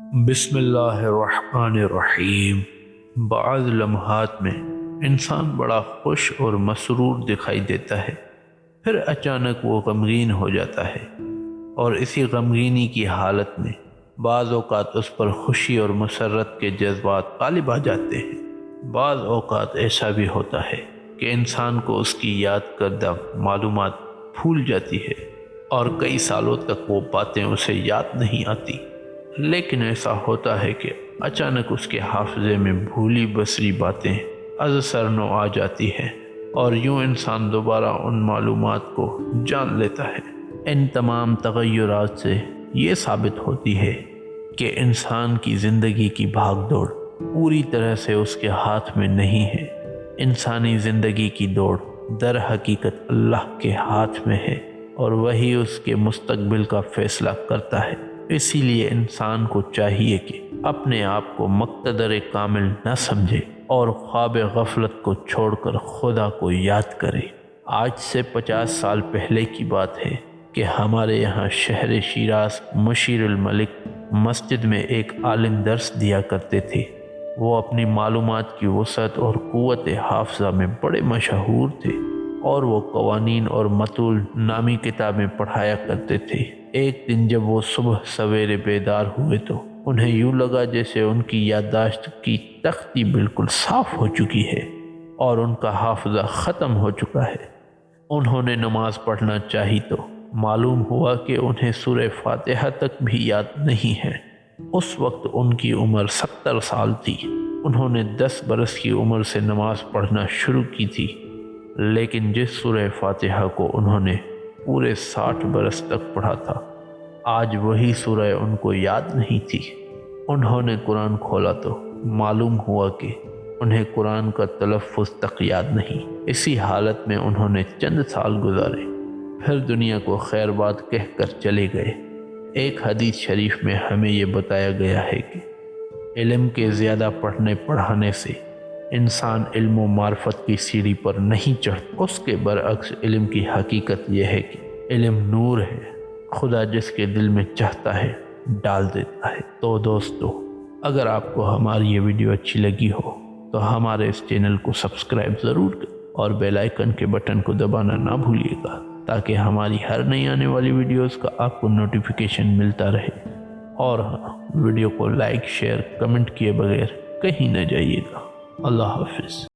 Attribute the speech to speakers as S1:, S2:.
S1: بسم اللہ الرحمن الرحیم۔ بعض لمحات میں انسان بڑا خوش اور مسرور دکھائی دیتا ہے، پھر اچانک وہ غمگین ہو جاتا ہے، اور اسی غمگینی کی حالت میں بعض اوقات اس پر خوشی اور مسرت کے جذبات غالب آ جاتے ہیں۔ بعض اوقات ایسا بھی ہوتا ہے کہ انسان کو اس کی یاد کردہ معلومات بھول جاتی ہے اور کئی سالوں تک وہ باتیں اسے یاد نہیں آتی، لیکن ایسا ہوتا ہے کہ اچانک اس کے حافظے میں بھولی بسری باتیں از سر نو آ جاتی ہیں، اور یوں انسان دوبارہ ان معلومات کو جان لیتا ہے۔ ان تمام تغیرات سے یہ ثابت ہوتی ہے کہ انسان کی زندگی کی بھاگ دوڑ پوری طرح سے اس کے ہاتھ میں نہیں ہے۔ انسانی زندگی کی دوڑ در حقیقت اللہ کے ہاتھ میں ہے، اور وہی اس کے مستقبل کا فیصلہ کرتا ہے۔ اسی لیے انسان کو چاہیے کہ اپنے آپ کو مقتدر کامل نہ سمجھے اور خواب غفلت کو چھوڑ کر خدا کو یاد کرے۔ آج سے 50 سال پہلے کی بات ہے کہ ہمارے یہاں شہر شیراز مشیر الملک مسجد میں ایک عالم درس دیا کرتے تھے۔ وہ اپنی معلومات کی وسعت اور قوت حافظہ میں بڑے مشہور تھے، اور وہ قوانین اور متول نامی کتابیں پڑھایا کرتے تھے۔ ایک دن جب وہ صبح سویرے بیدار ہوئے تو انہیں یوں لگا جیسے ان کی یادداشت کی تختی بالکل صاف ہو چکی ہے اور ان کا حافظہ ختم ہو چکا ہے۔ انہوں نے نماز پڑھنا چاہی تو معلوم ہوا کہ انہیں سورہ فاتحہ تک بھی یاد نہیں ہے۔ اس وقت ان کی عمر 70 سال تھی۔ انہوں نے 10 برس کی عمر سے نماز پڑھنا شروع کی تھی، لیکن جس سورہ فاتحہ کو انہوں نے پورے 60 برس تک پڑھا تھا، آج وہی سورہ ان کو یاد نہیں تھی۔ انہوں نے قرآن کھولا تو معلوم ہوا کہ انہیں قرآن کا تلفظ تک یاد نہیں۔ اسی حالت میں انہوں نے چند سال گزارے، پھر دنیا کو خیر بات کہہ کر چلے گئے۔ ایک حدیث شریف میں ہمیں یہ بتایا گیا ہے کہ علم کے زیادہ پڑھنے پڑھانے سے انسان علم و معرفت کی سیڑھی پر نہیں چڑھتا۔ اس کے برعکس علم کی حقیقت یہ ہے کہ علم نور ہے، خدا جس کے دل میں چاہتا ہے ڈال دیتا ہے۔ تو دوستو، اگر آپ کو ہماری یہ ویڈیو اچھی لگی ہو تو ہمارے اس چینل کو سبسکرائب ضرور کریں اور بیل آئیکن کے بٹن کو دبانا نہ بھولیے گا، تاکہ ہماری ہر نئی آنے والی ویڈیوز کا آپ کو نوٹیفیکیشن ملتا رہے۔ اور ہاں، ویڈیو کو لائک، شیئر، کمنٹ کیے بغیر کہیں نہ جائیے گا۔ اللہ حافظ۔